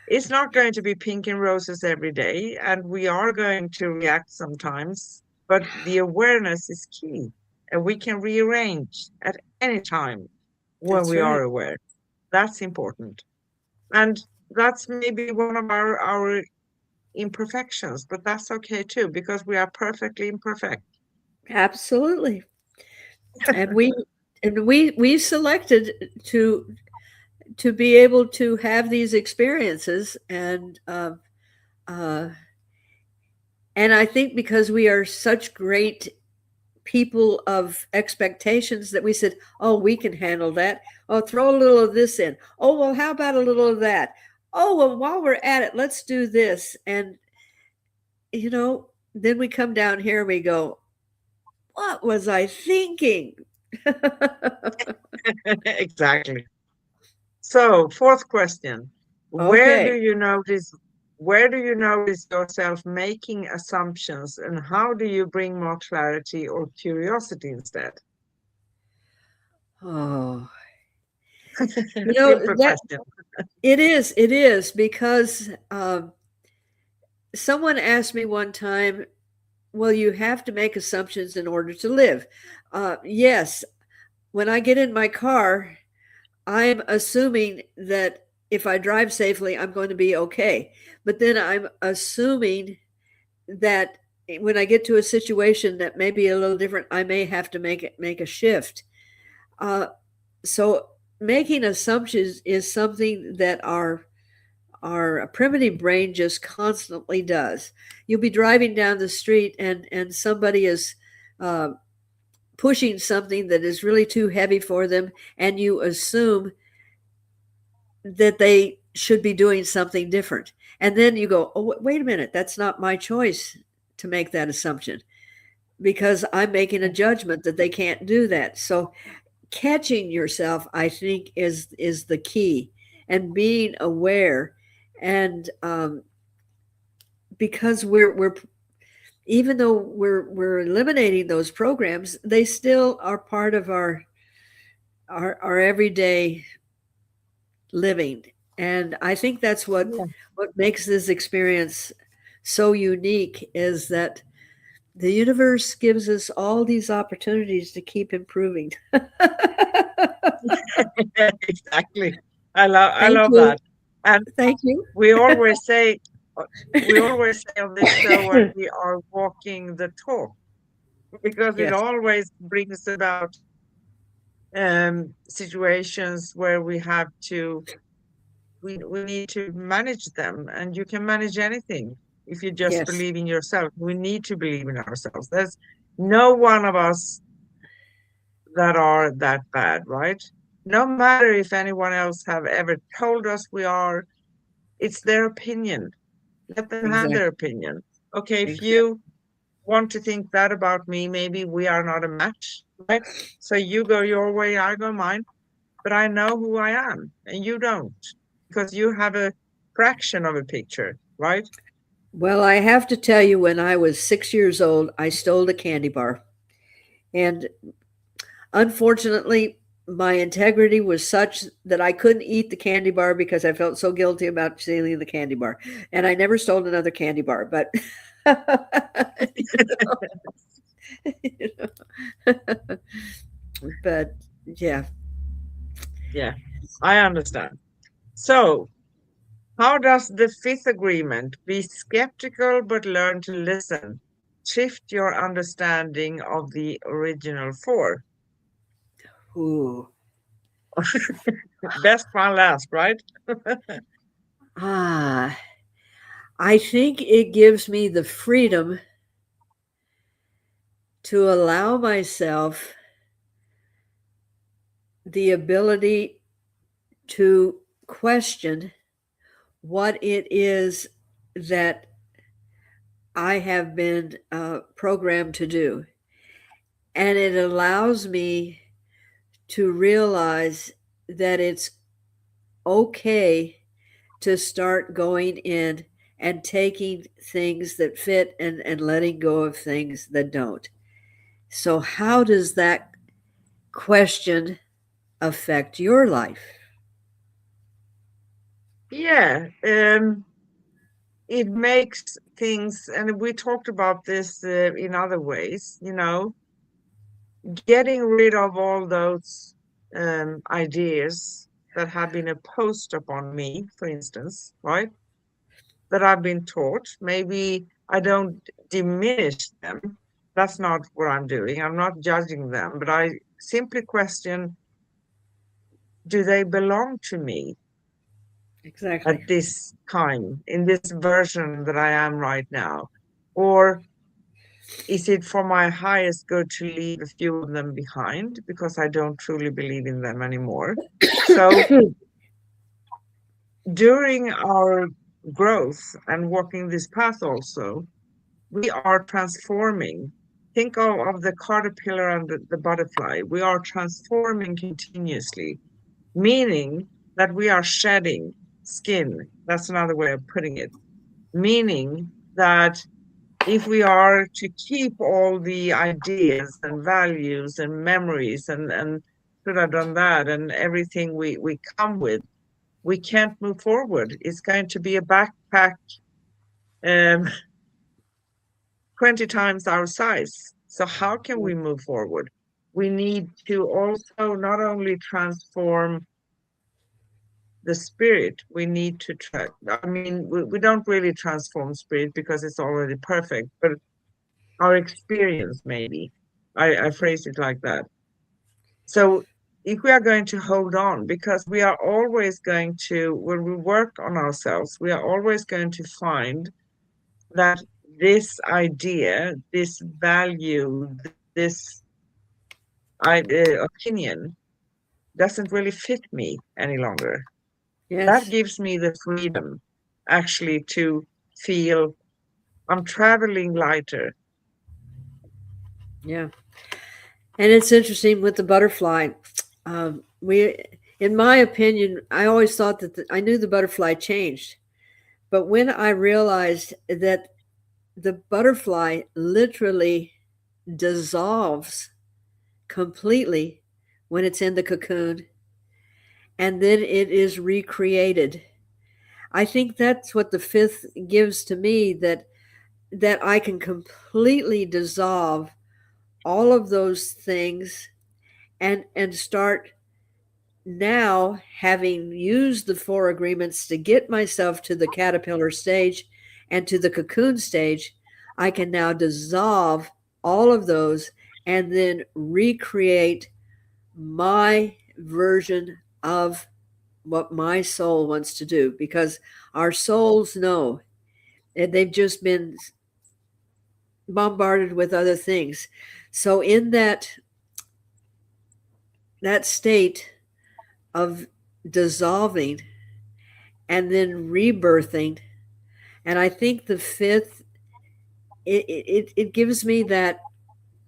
it's not going to be pink and roses every day, and we are going to react sometimes, but the awareness is key, and we can rearrange at any time when That's we are right. aware. That's important. And that's maybe one of our imperfections, but that's okay too, because we are perfectly imperfect. Absolutely. And we selected to be able to have these experiences uh, and I think because we are such great people of expectations that we said, oh, we can handle that. Oh, throw a little of this in. Oh, well, how about a little of that? Oh, well, while we're at it, let's do this. And, then we come down here and we go, what was I thinking? Exactly. So, fourth question. Where do Okay. you notice where do you notice yourself making assumptions, and how do you bring more clarity or curiosity instead? Oh, Simple that question. it is because someone asked me one time, well, you have to make assumptions in order to live. Yes, when I get in my car, I'm assuming that if I drive safely, I'm going to be okay. But then I'm assuming that when I get to a situation that may be a little different, I may have to make a shift. Uh, so making assumptions is something that our primitive brain just constantly does. You'll be driving down the street and somebody is uh, pushing something that is really too heavy for them, and you assume that they should be doing something different. And then you go, oh, wait a minute, that's not my choice to make that assumption because I'm making a judgment that they can't do that. So catching yourself, I think, is the key, and being aware. And because we're even though we're eliminating those programs, they still are part of our everyday living. And I think that's Yeah. what makes this experience so unique is that the universe gives us all these opportunities to keep improving. Exactly. I Thank love you. that. And Thank you. we always say uh, we always say on this show when we are walking the talk, because it Yes. always brings about situations where we need to manage them, and you can manage anything if you just Yes. believe in yourself. We need to believe in ourselves. There's no one of us that are that bad, right? No matter if anyone else have ever told us we are, it's their opinion. Let them have their Exactly. opinion. Okay, if Exactly. you want to think that about me, maybe we are not a match, right? So you go your way, I go mine, but I know who I am and you don't, because you have a fraction of a picture, right? Well, I have to tell you, when I was 6 years old, I stole a candy bar. And unfortunately, my integrity was such that I couldn't eat the candy bar because I felt so guilty about stealing the candy bar. And I never stole another candy bar. But, you know, but yeah. Yeah, I understand. So, how does the fifth agreement, be skeptical but learn to listen, shift your understanding of the original four? Ooh. Best one last, right? Ah, I think it gives me the freedom to allow myself the ability to question what it is that I have been programmed to do. And it allows me to realize that it's okay to start going in and taking things that fit and letting go of things that don't. So, how does that question affect your life? Yeah, it makes things, and we talked about this in other ways, getting rid of all those ideas that have been imposed upon me, for instance, right? That I've been taught. Maybe I don't diminish them. That's not what I'm doing. I'm not judging them, but I simply question, do they belong to me Exactly. at this time, in this version that I am right now? Or is it for my highest good to leave a few of them behind because I don't truly believe in them anymore? So during our growth and walking this path also, we are transforming. Think of the caterpillar and the butterfly. We are transforming continuously, meaning that we are shedding skin. That's another way of putting it. Meaning that if we are to keep all the ideas and values and memories and should have done that and everything we come with, we can't move forward. It's going to be a backpack um, 20 times our size. So how can we move forward? We need to also not only transform the spirit, we need to I mean, we don't really transform spirit because it's already perfect, but our experience maybe. I phrase it like that. So if we are going to hold on, because we are always going to, when we work on ourselves, we are always going to find that this idea, this value, this opinion doesn't really fit me any longer. That Yes. gives me the freedom actually to feel I'm traveling lighter. Yeah. And it's interesting with the butterfly. We, in my opinion, I always thought that I knew the butterfly changed, but when I realized that the butterfly literally dissolves completely when it's in the cocoon and then it is recreated. I think that's what the fifth gives to me, that I can completely dissolve all of those things and start now, having used the four agreements to get myself to the caterpillar stage and to the cocoon stage. I can now dissolve all of those and then recreate my version of what my soul wants to do, because our souls know, and they've just been bombarded with other things. So in that state of dissolving and then rebirthing, and I think the fifth, it gives me that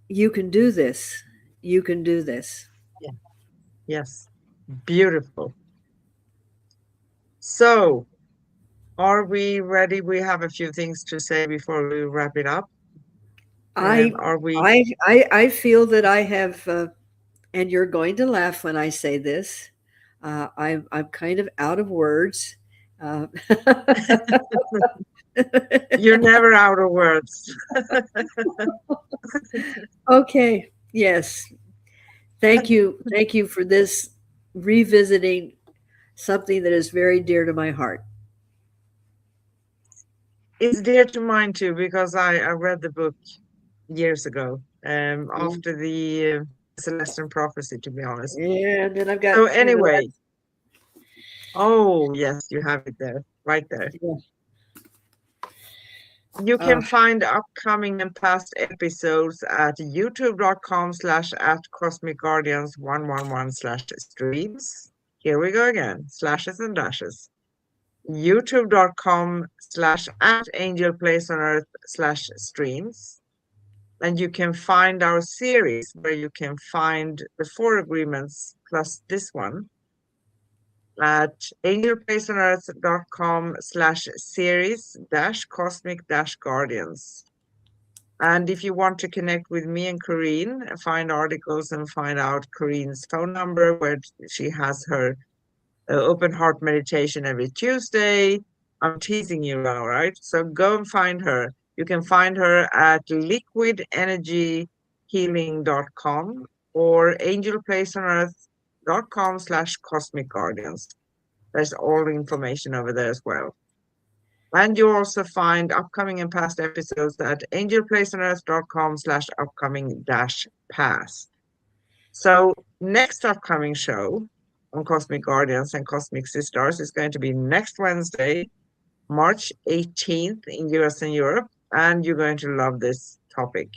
you can do this, you can do this. Yeah. Yes. Beautiful. So, are we ready? We have a few things to say before we wrap it up. I Are we? I feel that I have, and you're going to laugh when I say this. I'm kind of out of words. Uh, You're never out of words. okay. Yes. Thank you for this revisiting something that is very dear to my heart. It's dear to mine too because I read the book years ago, Mm. after the Celestial Prophecy, to be honest. Yeah, and then I've got So the anyway, last. oh yes, you have it there, right there. Yeah. You can Uh, find upcoming and past episodes at youtube.com/ at Cosmic Guardians 111 / streams. Here we go again, slashes and dashes. youtube.com/ at Angel Place on Earth / streams. And you can find our series where you can find the 4 agreements plus this one at angelplaceonearth.com / series cosmic guardians. And if you want to connect with me and Corinne, find articles and find out Corinne's phone number where she has her open heart meditation every Tuesday. I'm teasing you now, right? So go and find her. You can find her at liquidenergyhealing.com or angelplaceonearth.com / cosmic guardians. There's all the information over there as well. And you also find upcoming and past episodes at angelplaceonearth.com / upcoming -past. So next upcoming show on Cosmic Guardians and Cosmic Sis-Stars is going to be next Wednesday, March 18th in US and Europe. And you're going to love this topic.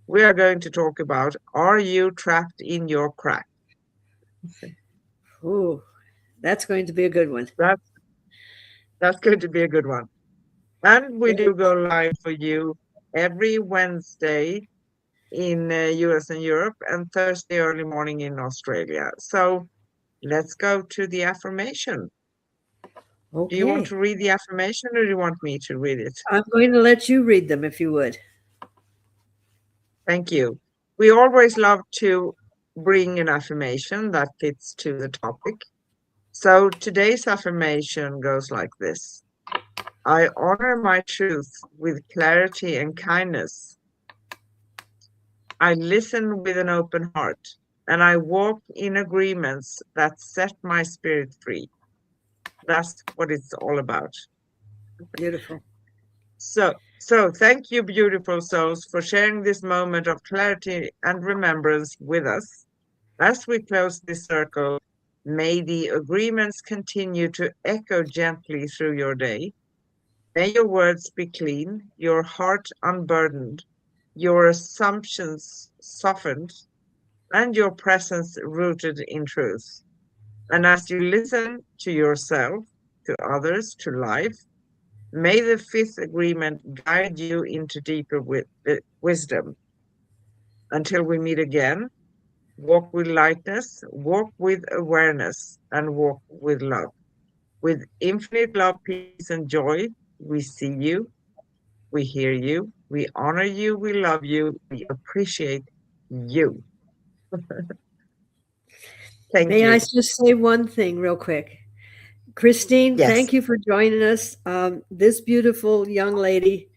We are going to talk about, are you trapped in your crack? ooh, that's going to be a good one. That's, that's going to be a good one. And we Yeah. do go live for you every Wednesday in US and Europe and Thursday early morning in Australia. So let's go to the affirmation. Do you want Okay. to read the affirmation or do you want me to read it? I'm going to let you read them if you would. Thank you. We always love to bring an affirmation that fits to the topic. So today's affirmation goes like this. I honor my truth with clarity and kindness. I listen with an open heart, and I walk in agreements that set my spirit free. That's what it's all about. Beautiful. So thank you, beautiful souls, for sharing this moment of clarity and remembrance with us. As we close this circle, may the agreements continue to echo gently through your day. May your words be clean, your heart unburdened, your assumptions softened, and your presence rooted in truth. And as you listen to yourself, to others, to life, may the fifth agreement guide you into deeper wisdom. Until we meet again, walk with lightness, walk with awareness, and walk with love. With infinite love, peace, and joy, we see you, we hear you, we honor you, we love you, we appreciate you. Thank May I you. just say one thing real quick? Christine, Yes. thank you for joining us. This beautiful young lady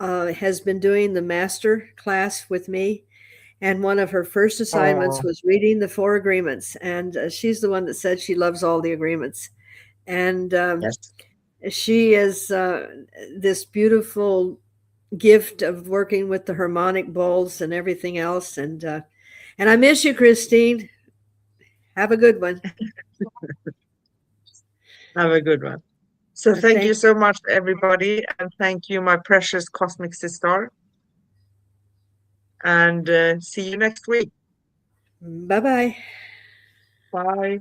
has been doing the master class with me. And one of her first assignments Oh, was reading the 4 agreements. And she's the one that said she loves all the agreements. And yes. she is this beautiful gift of working with the harmonic bowls and everything else. And I miss you, Christine. Have a good one. Have a good one. So thank Thank you so much, everybody, and thank you, my precious cosmic sister. And see you next week. Bye-bye. Bye.